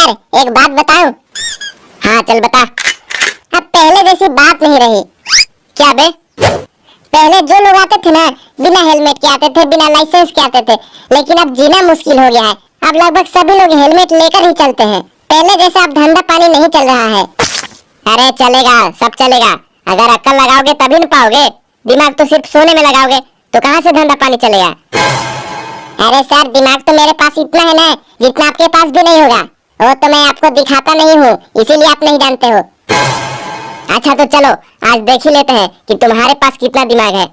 Sir एक बात बताऊं? हाँ चल बता। अब पहले जैसी बात नहीं रही। क्या बे? पहले जो लोग आते थे ना, बिना हेलमेट के आते थे, बिना लाइसेंस के आते थे, लेकिन अब जीना मुश्किल हो गया है। अब लगभग सभी लोग हेलमेट लेकर ही चलते हैं। पहले जैसा अब धंधा पानी नहीं चल रहा है। अरे चलेगा, सब चलेगा। अगर अक्ल लगाओगे तभी न पाओगे। दिमाग तो सिर्फ सोने में लगाओगे तो कहाँ से धंधा पानी चलेगा? अरे सर दिमाग तो मेरे पास इतना है ना जितना आपके पास भी नहीं होगा। वो तो मैं आपको दिखाता नहीं हूँ, इसीलिए आप नहीं जानते हो। अच्छा तो चलो आज देख ही लेते हैं कि तुम्हारे पास कितना दिमाग है।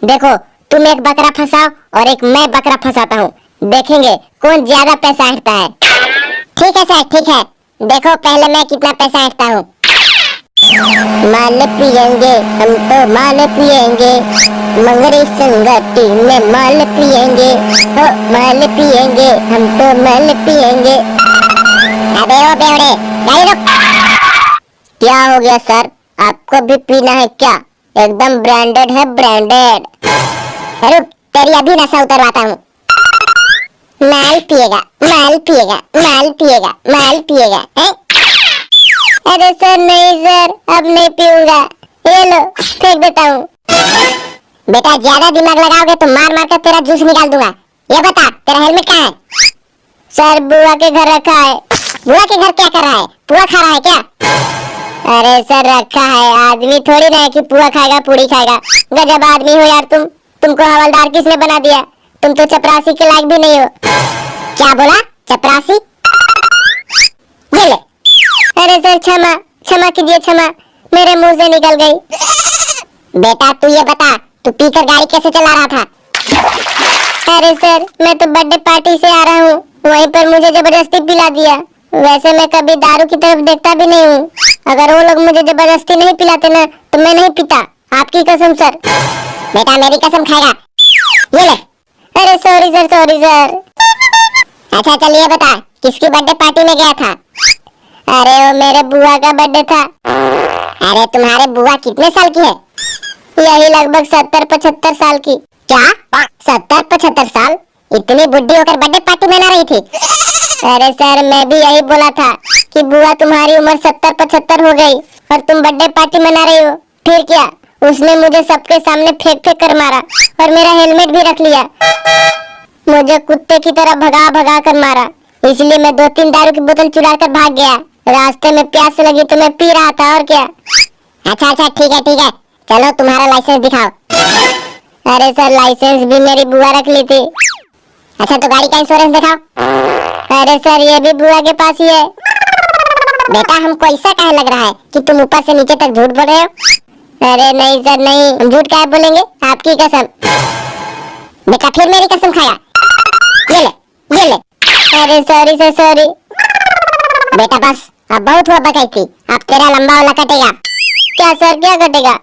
देखो तुम एक बकरा फंसाओ और एक मैं बकरा फंसाता हूँ। देखेंगे कौन ज्यादा पैसा हटता है। ठीक है सर ठीक है। देखो पहले मैं कितना पैसा हटता हूँ। माल पिएंगे हम तो माल पिएंगे, मंगरी संगति में माल पिएंगे, तो माल पिएंगे हम तो माल पिएंगे। अबे ओ बेवड़े गाड़ी रोक। क्या हो गया सर, आपको भी पीना है क्या? एकदम ब्रांडेड है ब्रांडेड। रुक तेरी अभी नशा उतरवाता हूँ। माल पिएगा माल पिएगा माल पिएगा माल पिएगा है? अरे सर नहीं सर अब नहीं पीऊंगा। ये लो फेंक देता हूँ। बेटा ज्यादा दिमाग लगाओगे तो मार मार कर तेरा जूस निकाल दूंगा। ये बता तेरा हेलमेट कहाँ है? सर बुआ के घर रखा है। बुआ के घर क्या कर रहा है? पुआ खा रहा है क्या? अरे सर रखा है, आदमी थोड़ी ना है कि पुआ खाएगा पूड़ी खाएगा। गजब आदमी हो यार तुम। तुमको हवलदार किसने बना दिया? तुम तो चपरासी के लायक भी नहीं हो। क्या बोला? चपरासी? ये ले। अरे सर क्षमा क्षमा कीजिए क्षमा, मेरे मुंह से निकल गई। बेटा तू ये बता तू पीकर गाड़ी कैसे चला रहा था? अरे सर मैं तो बर्थडे पार्टी से आ रहा हूँ, वहीं पर मुझे जबरदस्ती पिला दिया। वैसे मैं कभी दारू की तरफ देखता भी नहीं हूँ। अगर वो लोग मुझे जबरदस्ती नहीं पिलाते ना तो मैं नहीं पीता। आपकी कसम सर। बेटा मेरी कसम खाएगा? ये ले। अरे सॉरी सर सॉरी सर। अच्छा चलिए बता किसकी बर्थडे पार्टी में गया था? अरे वो मेरे बुआ का बर्थडे था। अरे तुम्हारे बुआ कितने साल की है? यही लगभग 70-75 साल की। क्या 70-75 साल? इतनी बुढ़ी होकर बर्थडे पार्टी मना रही थी? अरे सर मैं भी यही बोला था कि बुआ तुम्हारी उम्र 70-75 हो गई और तुम बर्थडे पार्टी मना रही हो। फिर क्या, उसने मुझे सबके सामने फेंक फेंक कर मारा और मेरा हेलमेट भी रख लिया। मुझे कुत्ते की तरह भगा भगा कर मारा, इसलिए मैं 2-3 दारू की बोतल चुरा कर भाग गया। रास्ते में प्यास लगी तो मैं पी रहा था और क्या। अच्छा अच्छा ठीक है चलो तुम्हारा लाइसेंस दिखाओ। अरे सर लाइसेंस भी मेरी बुआ रख ली थी। अच्छा तो गाड़ी का इंश्योरेंस दिखाओ। अरे सर ये भी बुआ के पास ही है। बेटा हमको ऐसा काहे लग रहा है कि तुम ऊपर से नीचे तक झूठ बोल रहे हो? अरे नहीं सर नहीं, हम झूठ काहे बोलेंगे, आपकी कसम। बेटा फिर मेरी कसम खाया? ये ले ये ले। अरे सॉरी सर सॉरी। बेटा बस अब बहुत हुआ बकैती, अब तेरा लंबा वाला कटेगा। क्या सर क्या कटेगा?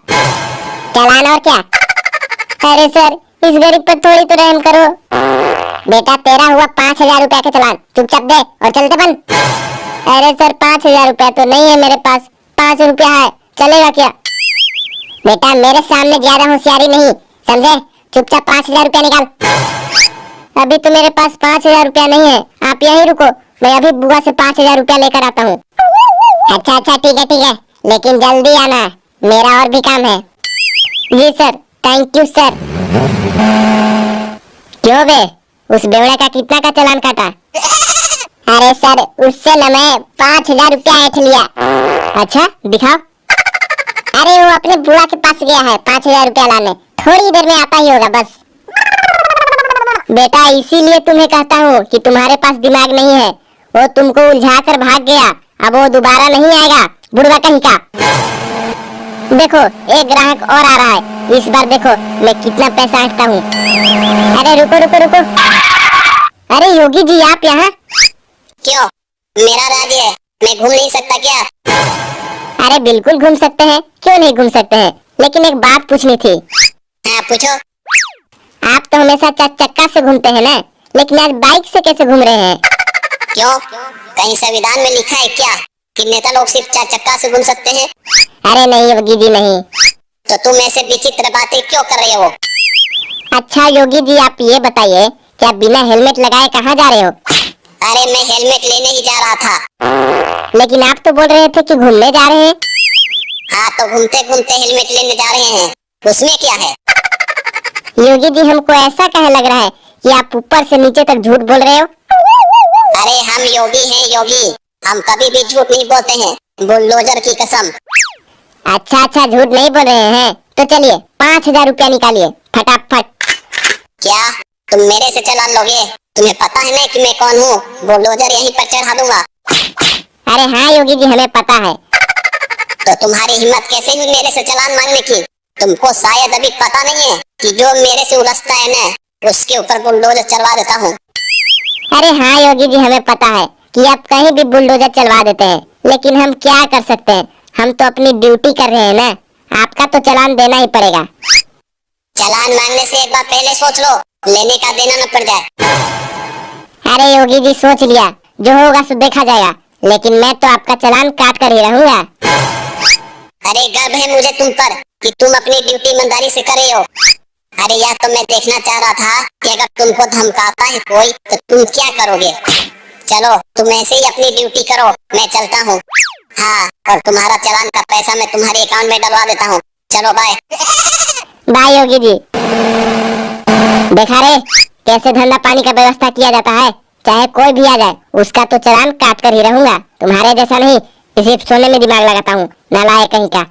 चालान और क्या? अरे सर इस गरीब पर थोड़ी तो रहम करो। बेटा तेरा हुआ 5000 रुपया का चालान, चुपचाप दे और चलते बन। अरे सर 5000 रुपया तो नहीं है मेरे पास, 5 रुपया है, चलेगा क्या? बेटा मेरे सामने ज्यादा होशियारी नहीं समझे, चुपचाप 5000 रुपया निकाल। अभी तो मेरे पास 5000 रुपया नहीं है, आप यहीं रुको, मैं अभी बुआ से 5000 रुपया लेकर आता हूँ। अच्छा अच्छा ठीक है लेकिन जल्दी आना, मेरा और भी काम है। जी सर थैंक यू सर। क्यों बे उस बेवड़े का कितना का चालान काटा? अरे सर उससे न मैं 5000 रुपया ऐंठ लिया। अच्छा दिखाओ। अरे वो अपने बुआ के पास गया है 5000 रुपया लाने, थोड़ी देर में आता ही होगा बस। बेटा इसीलिए तुम्हें कहता हूँ कि तुम्हारे पास दिमाग नहीं है। वो तुमको उलझा कर भाग गया, अब वो दोबारा नहीं आएगा बुढ़वा कहीं का। देखो एक ग्राहक और आ रहा है, इस बार देखो मैं कितना पैसा हटता हूँ। अरे रुको। अरे योगी जी आप यहाँ? क्यों, मेरा राज्य है, मैं घूम नहीं सकता क्या? अरे बिल्कुल घूम सकते हैं, क्यों नहीं घूम सकते हैं, लेकिन एक बात पूछनी थी। हाँ पूछो। आप तो हमेशा 4 चक्का से घूमते हैं ना, लेकिन आज बाइक से कैसे घूम रहे हैं? क्यों, कहीं संविधान में लिखा है क्या कि नेता लोग सिर्फ 4 चक्का से घूम सकते हैं? अरे नहीं योगी जी नहीं। तो तुम ऐसे विचित्र बातें क्यों कर रहे हो? अच्छा योगी जी आप ये बताइए, क्या बिना हेलमेट लगाए कहाँ जा रहे हो? अरे मैं हेलमेट लेने ही जा रहा था। लेकिन आप तो बोल रहे थे कि घूमने जा रहे हैं। हाँ तो घूमते घूमते हेलमेट लेने जा रहे हैं, उसमें क्या है। योगी जी हमको ऐसा कहे लग रहा है कि आप ऊपर से नीचे तक झूठ बोल रहे हो। अरे हम योगी हैं योगी, हम कभी भी झूठ नहीं बोलते हैं, बुलडोजर की कसम। अच्छा अच्छा, झूठ नहीं बोल रहे हैं तो चलिए 5,000 रुपया निकालिए फटाफट। क्या तुम मेरे से चालान लोगे? तुम्हें पता है ना कि मैं कौन हूँ, बुलडोजर यहीं पर चढ़ा दूंगा। अरे हाँ योगी जी, हमें पता है। तो तुम्हारी हिम्मत कैसे हुई मेरे से चालान मांगने की? तुमको शायद अभी पता नहीं है कि जो मेरे से उलझता है ना, उसके ऊपर बुलडोजर चलवा देता हूँ। अरे हाँ योगी जी, हमें पता है कि आप कहीं भी बुलडोजर चलवा देते हैं, लेकिन हम क्या कर सकते हैं, हम तो अपनी ड्यूटी कर रहे हैं ना। आपका तो चालान देना ही पड़ेगा। चालान मांगने से एक बार पहले सोच लो, लेने का देना न पड़ जाए। अरे योगी जी सोच लिया, जो होगा सो देखा जाएगा, लेकिन मैं तो आपका चालान काट कर ही रहूंगा। अरे गर्व है मुझे तुम पर कि तुम अपनी ड्यूटी ईमानदारी से कर रहे हो। अरे यार तो मैं देखना चाह रहा था कि अगर तुमको धमकाता है कोई तो तुम क्या करोगे। चलो तुम ऐसे ही अपनी ड्यूटी करो, मैं चलता हूँ। हाँ, और तुम्हारा चालान का पैसा मैं तुम्हारे अकाउंट में डलवा देता हूँ। चलो बाय। बाय योगी जी। देखा रे कैसे धंधा पानी का व्यवस्था किया जाता है, चाहे कोई भी आ जाए उसका तो चालान काट कर ही रहूंगा। तुम्हारे जैसा नहीं, सिर्फ सोने में दिमाग लगाता हूँ, नालायक कहीं का।